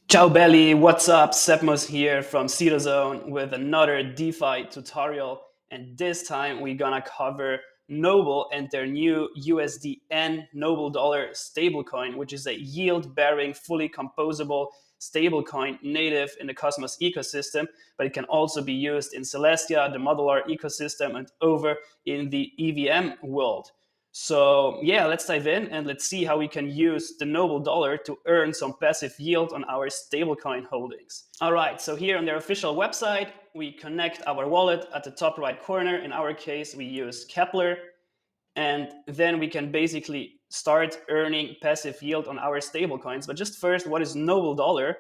Ciao belly, what's up? Sepmos here from Zone with another DeFi tutorial, and this time we're gonna cover Noble and their new USDN Noble Dollar stablecoin, which is a yield-bearing, fully composable stablecoin native in the Cosmos ecosystem, but it can also be used in Celestia, the modular ecosystem, and over in the EVM world. So yeah, let's dive in and let's see how we can use the Noble Dollar to earn some passive yield on our stablecoin holdings. All right, so here on their official website, we connect our wallet at the top right corner. In our case, we use Kepler, and then we can basically start earning passive yield on our stablecoins. But just first, what is Noble Dollar?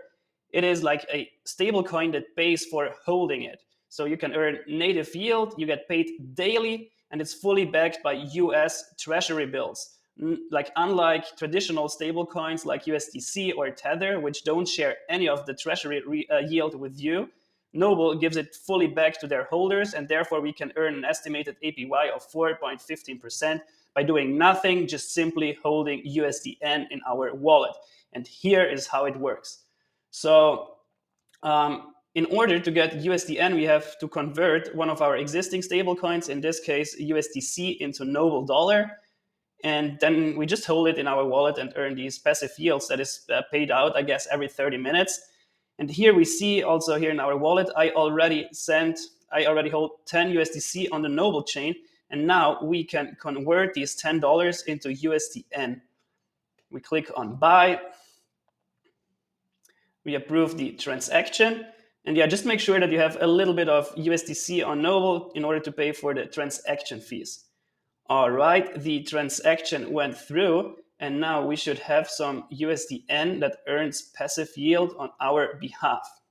It is like a stablecoin that pays for holding it. So you can earn native yield, you get paid daily, and it's fully backed by US Treasury bills. Like unlike traditional stablecoins like USDC or Tether, which don't share any of the Treasury yield with you, Noble gives it fully back to their holders, and therefore we can earn an estimated APY of 4.15% by doing nothing, just simply holding USDN in our wallet. And here is how it works. So in order to get USDN, we have to convert one of our existing stablecoins, in this case USDC, into Noble Dollar. And then we just hold it in our wallet and earn these passive yields that is paid out, I guess, every 30 minutes. And here we see also here in our wallet, I already hold 10 USDC on the Noble chain. And now we can convert these $10 into USDN. We click on buy. We approve the transaction. And yeah, just make sure that you have a little bit of USDC on Noble in order to pay for the transaction fees. All right, the transaction went through, and now we should have some USDN that earns passive yield on our behalf.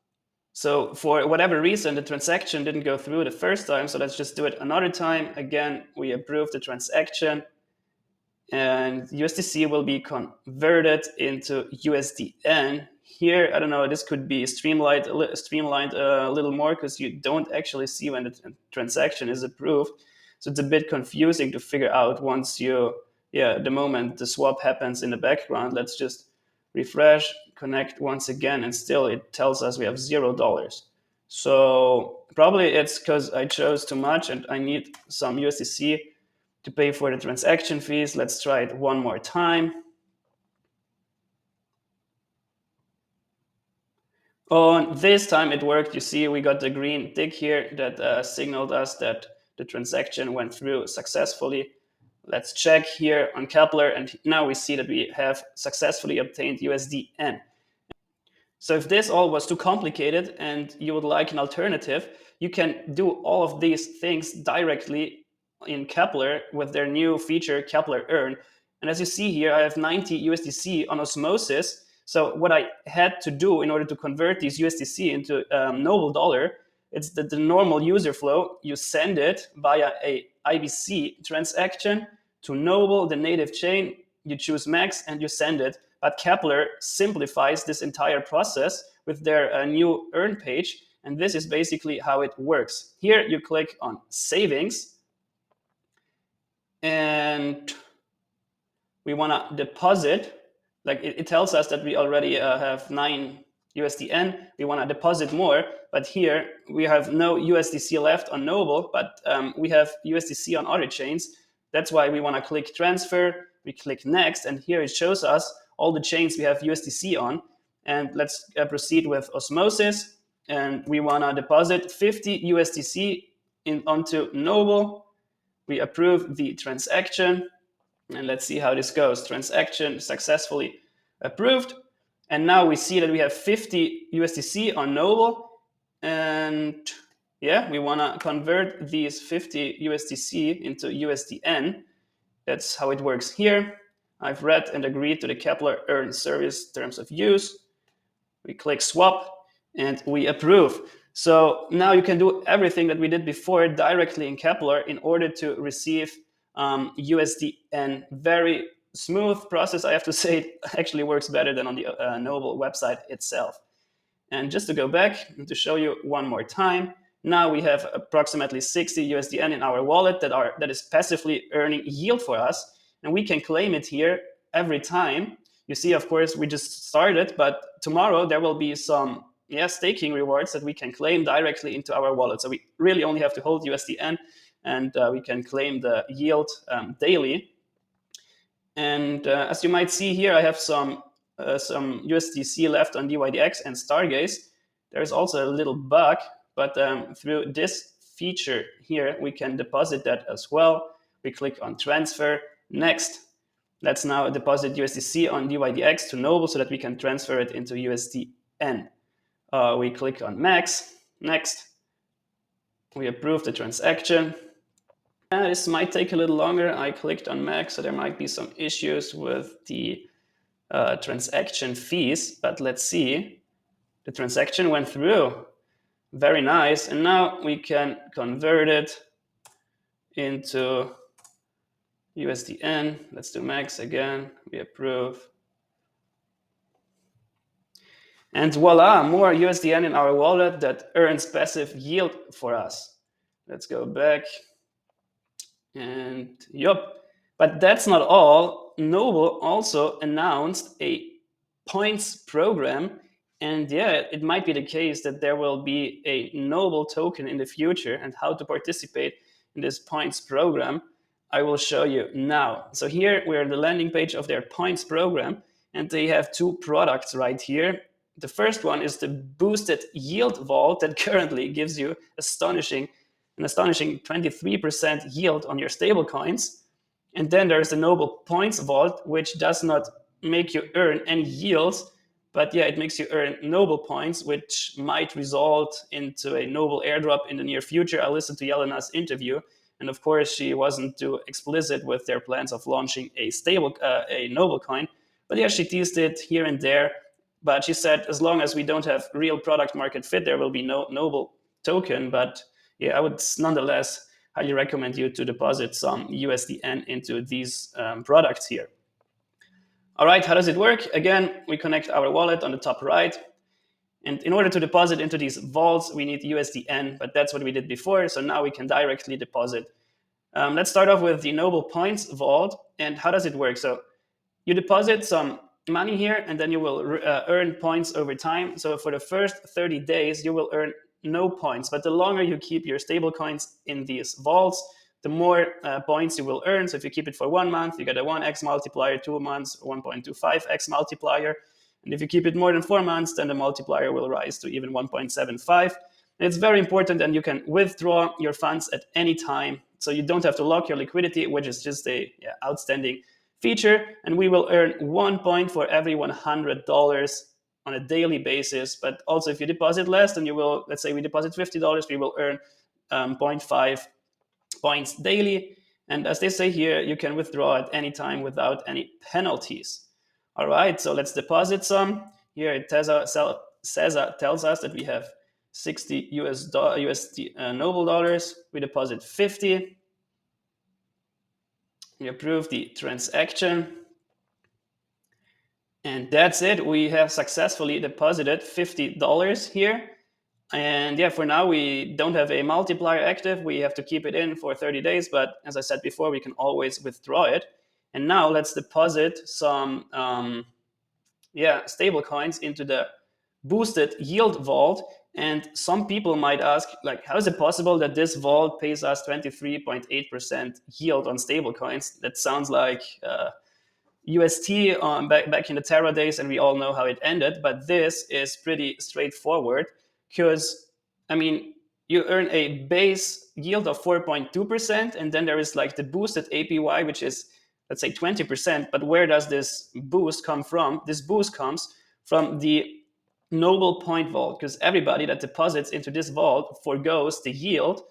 So for whatever reason, the transaction didn't go through the first time, so let's just do it another time. Again, we approve the transaction, and USDC will be converted into USDN. Here, I don't know, this could be streamlined a little more because you don't actually see when the transaction is approved. So it's a bit confusing to figure out once the moment the swap happens in the background. Let's just refresh, connect once again, and still it tells us we have $0. So probably it's because I chose too much and I need some USDC to pay for the transaction fees. Let's try it one more time. Oh, this time it worked. You see, we got the green tick here that signaled us that the transaction went through successfully. Let's check here on Kepler, and now we see that we have successfully obtained USDN. So if this all was too complicated and you would like an alternative, you can do all of these things directly in Kepler with their new feature, Kepler Earn. And as you see here, I have 90 USDC on osmosis. So what I had to do in order to convert these USDC into Noble Dollar, it's the normal user flow. You send it via a IBC transaction to Noble, the native chain. You choose max and you send it. But Kepler simplifies this entire process with their new earn page. And this is basically how it works. Here you click on savings. And we want to deposit. Like it tells us that we already have 9 USDN. We want to deposit more. But here we have no USDC left on Noble, but we have USDC on other chains. That's why we want to click transfer. We click next. And here it shows us all the chains we have USDC on. And let's proceed with osmosis. And we want to deposit 50 USDC onto Noble. We approve the transaction. And let's see how this goes. Transaction successfully approved. And now we see that we have 50 USDC on Noble. And yeah, we want to convert these 50 USDC into USDN. That's how it works here. I've read and agreed to the Kepler Earn Service Terms of Use. We click swap and we approve. So now you can do everything that we did before directly in Kepler in order to receive USDN. Very smooth process, I have to say. It actually works better than on the Noble website itself. And just to go back and to show you one more time, now we have approximately 60 USDN in our wallet that is passively earning yield for us. And we can claim it here every time You see, of course, we just started, but tomorrow there will be some staking rewards that we can claim directly into our wallet. So we really only have to hold USDN, and we can claim the yield daily. And as you might see here, I have some USDC left on DYDX and Stargaze. There's also a little bug, but through this feature here, we can deposit that as well. We click on transfer, next. Let's now deposit USDC on DYDX to Noble so that we can transfer it into USDN. We click on max, next. We approve the transaction. This might take a little longer. I clicked on max, so there might be some issues with the transaction fees, but let's see. The transaction went through. Very nice. And now we can convert it into USDN. Let's do max again. We approve. And voila, more USDN in our wallet that earns passive yield for us. Let's go back. And yup. But that's not all. Noble also announced a points program. And yeah, it might be the case that there will be a Noble token in the future. And how to participate in this points program, I will show you now. So here we're on the landing page of their points program. And they have two products right here. The first one is the boosted yield vault that currently gives you an astonishing 23% yield on your stablecoins. And then there's the Noble Points Vault, which does not make you earn any yields, but yeah, it makes you earn Noble points, which might result into a Noble airdrop in the near future. I listened to Yelena's interview, and of course, she wasn't too explicit with their plans of launching a Noble coin. But yeah, she teased it here and there. But she said, as long as we don't have real product market fit, there will be no Noble token. But yeah, I would nonetheless highly recommend you to deposit some USDN into these products here. All right, how does it work? Again, we connect our wallet on the top right. And in order to deposit into these vaults, we need USDN, but that's what we did before. So now we can directly deposit. Let's start off with the Noble Points Vault. And how does it work? So you deposit some money here, and then you will earn points over time. So for the first 30 days, you will earn no points. But the longer you keep your stable coins in these vaults, the more points you will earn. So if you keep it for 1 month, you get a 1x multiplier, 2 months, 1.25x multiplier. And if you keep it more than 4 months, then the multiplier will rise to even 1.75. And it's very important, and you can withdraw your funds at any time. So you don't have to lock your liquidity, which is just a outstanding feature. And we will earn 1 point for every $100 on a daily basis. But also if you deposit less, then you will, let's say we deposit $50, we will earn 0.5 points daily. And as they say here, you can withdraw at any time without any penalties. All right, so let's deposit some. Here Tether tells us that we have 60 USD Noble dollars. We deposit 50. We approve the transaction. And that's it. We have successfully deposited $50 here. And yeah, for now, we don't have a multiplier active. We have to keep it in for 30 days. But as I said before, we can always withdraw it. And now let's deposit some stable coins into the boosted yield vault. And some people might ask, like, how is it possible that this vault pays us 23.8% yield on stable coins? That sounds like UST back in the Terra days, and we all know how it ended. But this is pretty straightforward because, I mean, you earn a base yield of 4.2%, and then there is like the boosted APY, which is, let's say, 20%. But where does this boost come from? This boost comes from the Noble Point Vault, because everybody that deposits into this vault forgoes the yield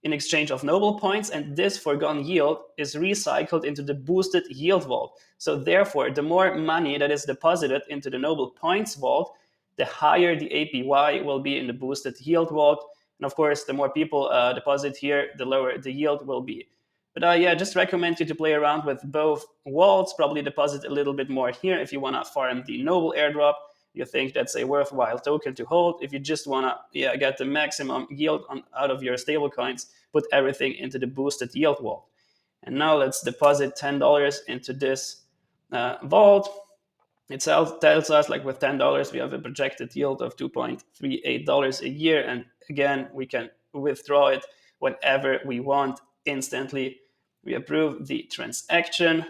in exchange of Noble points, and this foregone yield is recycled into the boosted yield vault. So therefore, the more money that is deposited into the Noble Points Vault, the higher the APY will be in the boosted yield vault. And of course, the more people deposit here, the lower the yield will be. But yeah, just recommend you to play around with both vaults. Probably deposit a little bit more here if you want to farm the Noble airdrop. You think that's a worthwhile token to hold. If you just want to get the maximum yield out of your stable coins, put everything into the boosted yield vault. And now let's deposit $10 into this vault. It tells us like with $10 we have a projected yield of $2.38 a year, and again we can withdraw it whenever we want instantly. We approve the transaction,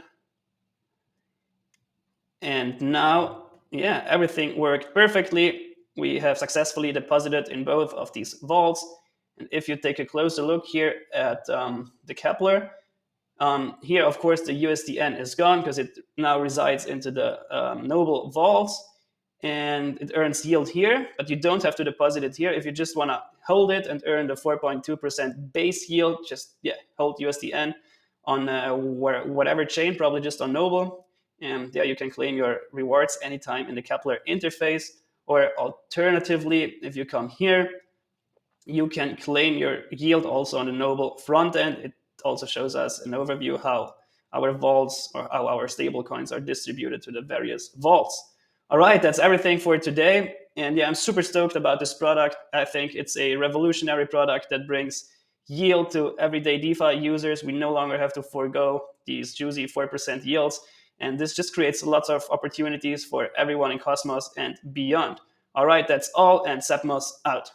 and now, yeah, everything worked perfectly. We have successfully deposited in both of these vaults. And if you take a closer look here at the Kepler, here, of course, the USDN is gone because it now resides into the Noble vaults, and it earns yield here, but you don't have to deposit it here. If you just want to hold it and earn the 4.2% base yield, just hold USDN on whatever chain, probably just on Noble. And yeah, you can claim your rewards anytime in the Kepler interface. Or alternatively, if you come here, you can claim your yield also on the Noble front end. It also shows us an overview how our vaults or how our stable coins are distributed to the various vaults. All right, that's everything for today. And yeah, I'm super stoked about this product. I think it's a revolutionary product that brings yield to everyday DeFi users. We no longer have to forego these juicy 4% yields. And this just creates lots of opportunities for everyone in Cosmos and beyond. All right, that's all, and Sepmos out.